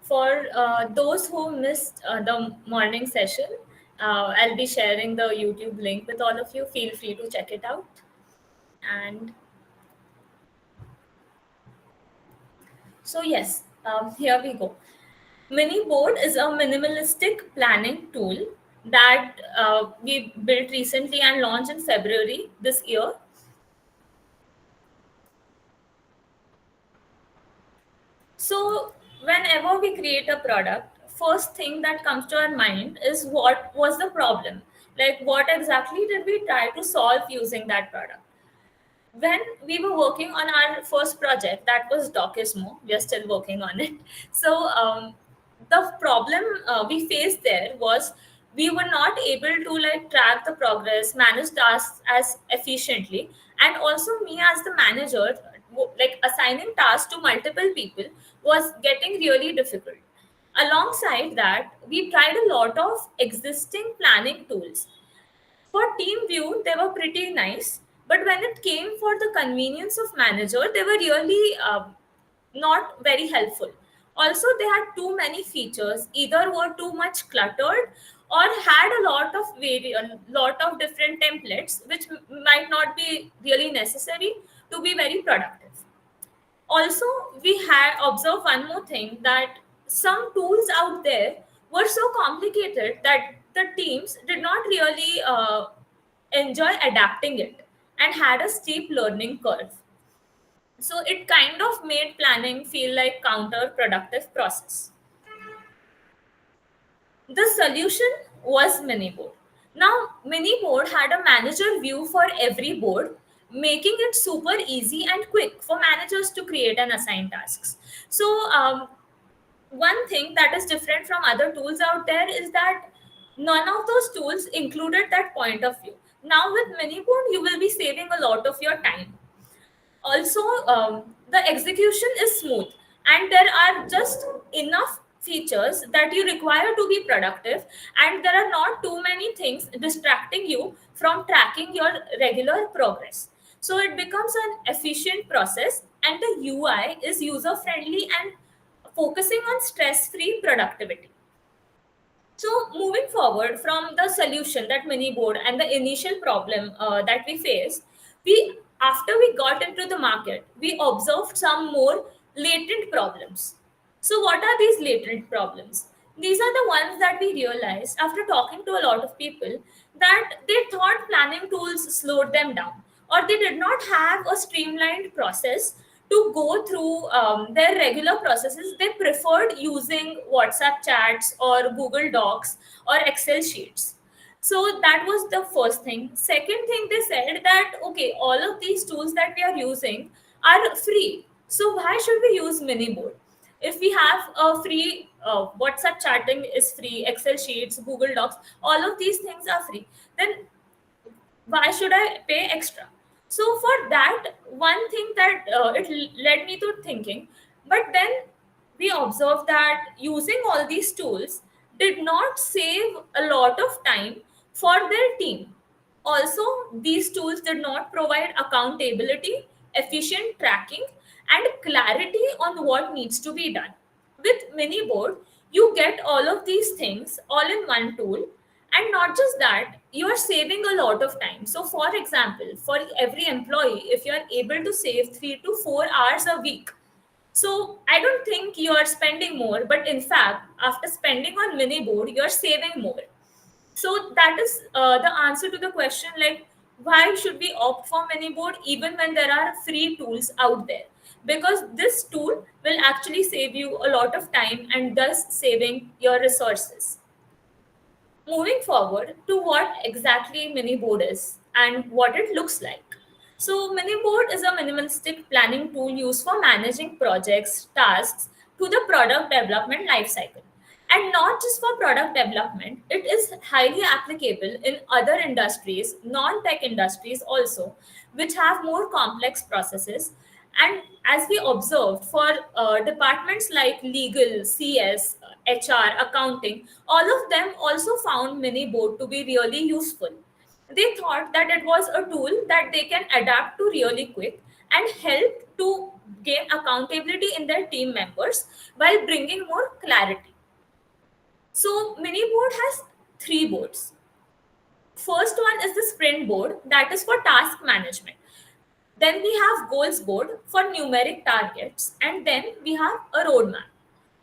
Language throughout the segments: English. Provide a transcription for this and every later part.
For those who missed the morning session, I'll be sharing the YouTube link with all of you. Feel free to check it out. And so, yes, here we go. Mini Board is a minimalistic planning tool that we built recently and launched in February this year. So, whenever we create a product, first thing that comes to our mind is what was the problem? Like, what exactly did we try to solve using that product? When we were working on our first project, that was Docismo, we are still working on it. So, the problem we faced there was we were not able to like track the progress, manage tasks as efficiently, and also me as the manager, like assigning tasks to multiple people was getting really difficult. Alongside that, we tried a lot of existing planning tools. For team view, they were pretty nice, but when it came for the convenience of manager, they were really not very helpful. Also, they had too many features, either were too much cluttered or had a lot of different templates, which might not be really necessary to be very productive. Also, we had observed one more thing, that some tools out there were so complicated that the teams did not really enjoy adapting it and had a steep learning curve. So it kind of made planning feel like counterproductive process. The solution was Miniboard. Now, Miniboard had a manager view for every board, making it super easy and quick for managers to create and assign tasks. So, one thing that is different from other tools out there is that none of those tools included that point of view. Now, with Miniboard, you will be saving a lot of your time. Also, the execution is smooth, and there are just enough features that you require to be productive, and there are not too many things distracting you from tracking your regular progress. So it becomes an efficient process, and the UI is user friendly and focusing on stress free productivity. So, moving forward from the solution, that mini board, and the initial problem that we faced, we after we got into the market, we observed some more latent problems. So, what are these latent problems? These are the ones that we realized after talking to a lot of people, that they thought planning tools slowed them down, or they did not have a streamlined process to go through their regular processes. They preferred using WhatsApp chats or Google Docs or Excel sheets. So that was the first thing. Second thing, they said that okay, all of these tools that we are using are free. So why should we use Miniboard? If we have a free WhatsApp chatting is free, Excel sheets, Google Docs, all of these things are free, then why should I pay extra? So for that, one thing that led me to thinking, but then we observed that using all these tools did not save a lot of time for their team. Also, these tools did not provide accountability, efficient tracking, and clarity on what needs to be done. With Miniboard, you get all of these things all in one tool, and not just that, you are saving a lot of time. So, for example, for every employee, if you are able to save 3 to 4 hours a week, so I don't think you are spending more, but in fact, after spending on Miniboard, you are saving more. So that is the answer to the question, like why should we opt for Miniboard even when there are free tools out there? Because this tool will actually save you a lot of time and thus saving your resources. Moving forward to what exactly Miniboard is and what it looks like. So, Miniboard is a minimalistic planning tool used for managing projects, tasks to the product development lifecycle. And not just for product development, it is highly applicable in other industries, non tech industries also, which have more complex processes. And as we observed, for departments like legal, CS, HR, accounting, all of them also found Miniboard to be really useful. They thought that it was a tool that they can adapt to really quick and help to gain accountability in their team members while bringing more clarity. So, mini board has three boards. First one is the sprint board, that is for task management. Then we have goals board for numeric targets, and then we have a roadmap.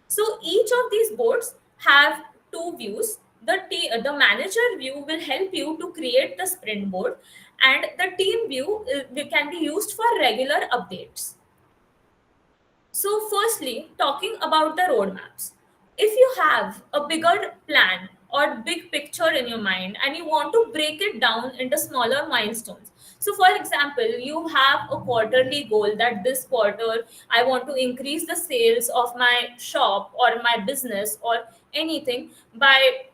So each of these boards have two views. The manager view will help you to create the sprint board, and the team view can be used for regular updates. So, firstly, talking about the roadmaps. If you have a bigger plan or big picture in your mind and you want to break it down into smaller milestones. So, for example, you have a quarterly goal that this quarter I want to increase the sales of my shop or my business or anything by,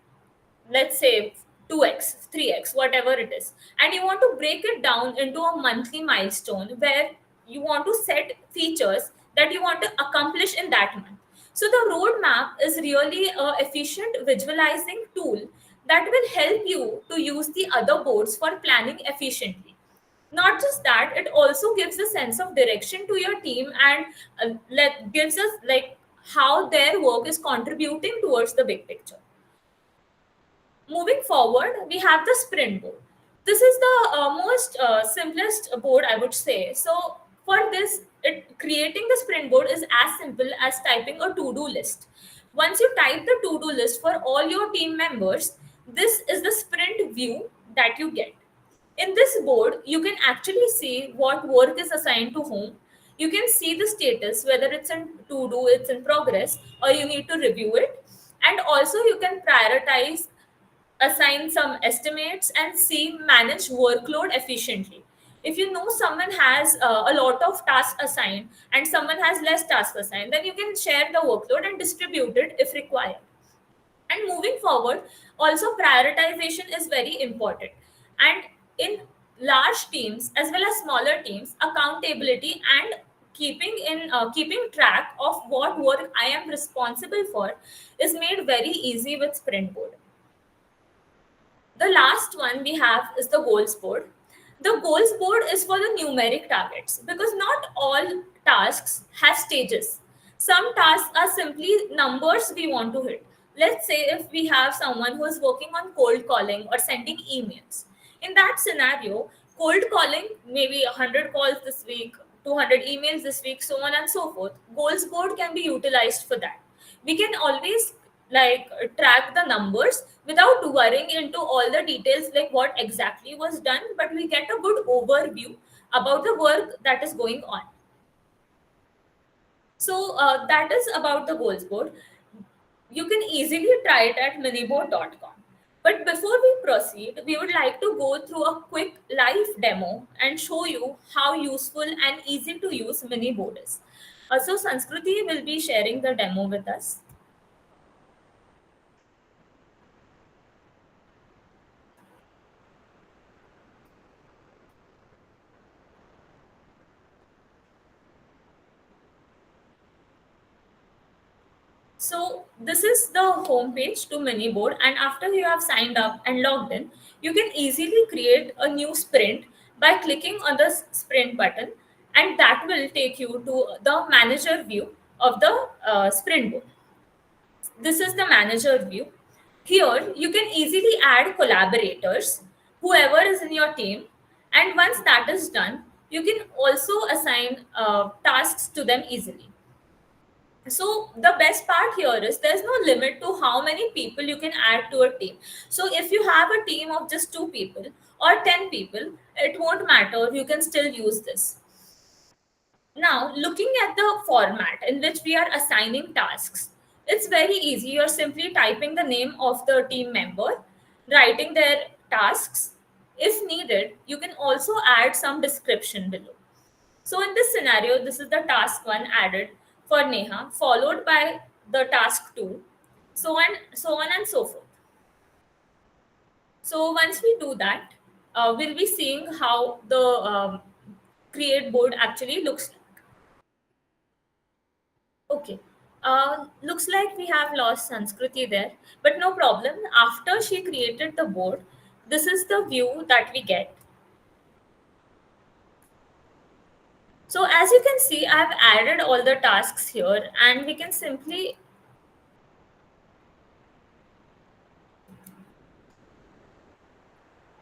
let's say, 2x, 3x, whatever it is, and you want to break it down into a monthly milestone where you want to set features that you want to accomplish in that month. So the roadmap is really a efficient visualizing tool that will help you to use the other boards for planning efficiently. Not just that, it also gives a sense of direction to your team and gives us like how their work is contributing towards the big picture. Moving forward, we have the sprint board. This is the most simplest board, I would say. So for this, creating the sprint board is as simple as typing a to-do list. Once you type the to-do list for all your team members, this is the sprint view that you get. In this board, you can actually see what work is assigned to whom. You can see the status, whether it's in to do, it's in progress, or you need to review it. And also, you can prioritize, assign some estimates, and see manage workload efficiently. If you know someone has a lot of tasks assigned and someone has less tasks assigned, then you can share the workload and distribute it if required. And moving forward, also prioritization is very important. And in large teams as well as smaller teams, accountability and keeping track of what work I am responsible for is made very easy with sprint board. The last one we have is the goals board. The goals board is for the numeric targets because not all tasks have stages. Some tasks are simply numbers we want to hit. Let's say if we have someone who is working on cold calling or sending emails. In that scenario, cold calling, maybe 100 calls this week, 200 emails this week, so on and so forth. Goals board can be utilized for that. We can always track the numbers without worrying into all the details like what exactly was done, but we get a good overview about the work that is going on. So that is about the goals board. You can easily try it at miniboard.com. But before we proceed, we would like to go through a quick live demo and show you how useful and easy to use miniboard is. So Sanskriti will be sharing the demo with us. So this is the home page to Miniboard, and after you have signed up and logged in, you can easily create a new sprint by clicking on the sprint button, and that will take you to the manager view of the sprint board. This is the manager view. Here you can easily add collaborators, whoever is in your team, and once that is done, you can also assign tasks to them easily. So the best part here is there's no limit to how many people you can add to a team. So if you have a team of just 2 people or 10 people, it won't matter, you can still use this. Now, looking at the format in which we are assigning tasks, it's very easy. You're simply typing the name of the team member, writing their tasks. If needed, you can also add some description below. So in this scenario, this is the task one added for Neha, followed by the task two, so on and so forth. So once we do that, we'll be seeing how the create board actually looks like. Okay. Looks like we have lost Sanskriti there, but no problem. After she created the board, this is the view that we get. So as you can see, I've added all the tasks here, and we can simply,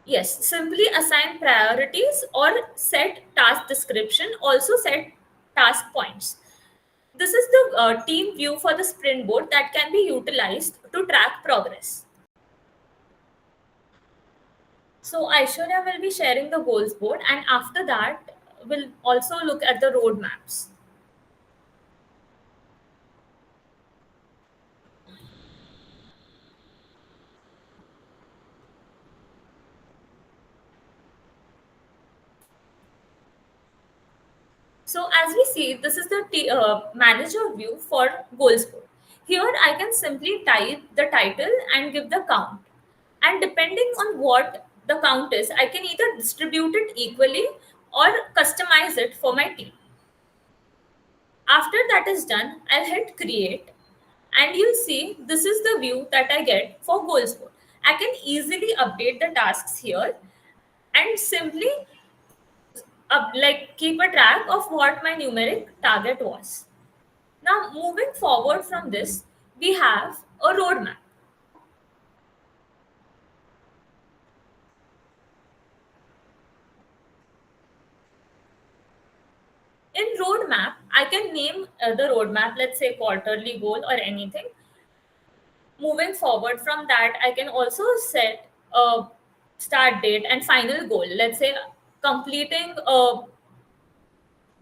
yes, simply assign priorities or set task description, also set task points. This is the team view for the sprint board that can be utilized to track progress. So Aishwarya will be sharing the goals board, and after that, we'll also look at the roadmaps. So as we see, this is the manager view for goals board. Here I can simply type the title and give the count. And depending on what the count is, I can either distribute it equally or customize it for my team. After that is done, I'll hit create, and you'll see this is the view that I get for goals board. I can easily update the tasks here and simply like keep a track of what my numeric target was. Now, moving forward from this, we have a roadmap. In roadmap, I can name the roadmap, let's say quarterly goal or anything. Moving forward from that, I can also set a start date and final goal. Let's say completing a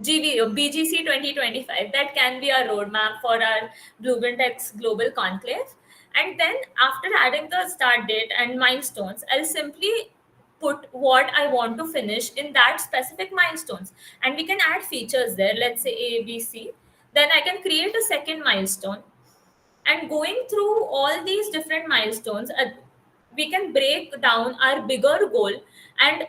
BGC 2025. That can be our roadmap for our Blueprint X Global Conclave. And then after adding the start date and milestones, I'll simply put what I want to finish in that specific milestones. And we can add features there, let's say A, B, C. Then I can create a second milestone. And going through all these different milestones, we can break down our bigger goal, and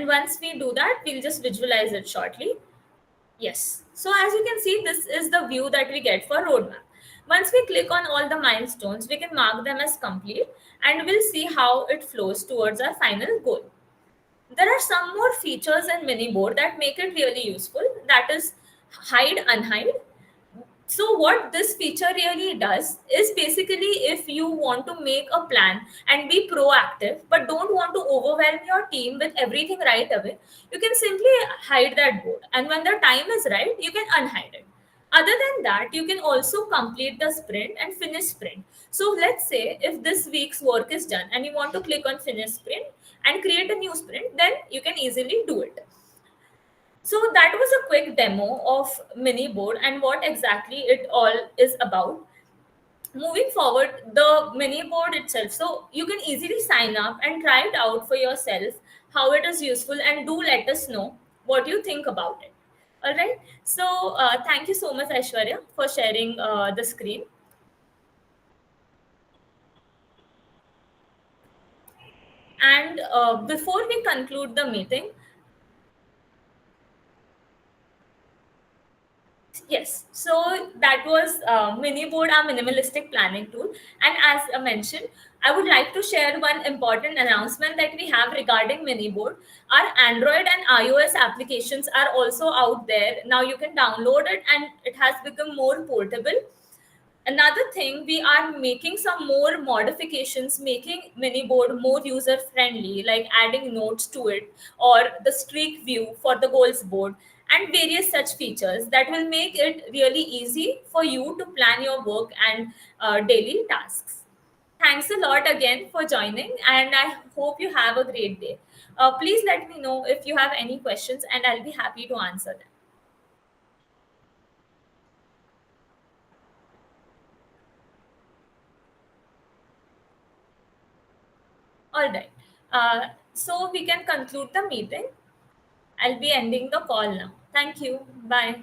once we do that, we'll just visualize it shortly. Yes. So as you can see, this is the view that we get for roadmap. Once we click on all the milestones, we can mark them as complete, and we'll see how it flows towards our final goal. There are some more features in Miniboard that make it really useful. That is hide unhide. So what this feature really does is basically, if you want to make a plan and be proactive but don't want to overwhelm your team with everything right away, you can simply hide that board, and when the time is right, you can unhide it. Other than that, you can also complete the sprint and finish sprint. So let's say if this week's work is done and you want to click on finish sprint and create a new sprint, then you can easily do it. So that was a quick demo of mini board and what exactly it all is about. Moving forward, the mini board itself, so you can easily sign up and try it out for yourself, how it is useful, and do let us know what you think about it. All right. So thank you so much, Aishwarya, for sharing the screen. And before we conclude the meeting, yes, so that was Miniboard, our minimalistic planning tool. And as I mentioned, I would like to share one important announcement that we have regarding Miniboard. Our Android and iOS applications are also out there. Now you can download it, and it has become more portable. Another thing, we are making some more modifications, making Miniboard more user friendly, like adding notes to it or the streak view for the goals board, and various such features that will make it really easy for you to plan your work and daily tasks. Thanks a lot again for joining, and I hope you have a great day. Please let me know if you have any questions, and I'll be happy to answer them. All right. So we can conclude the meeting. I'll be ending the call now. Thank you. Bye.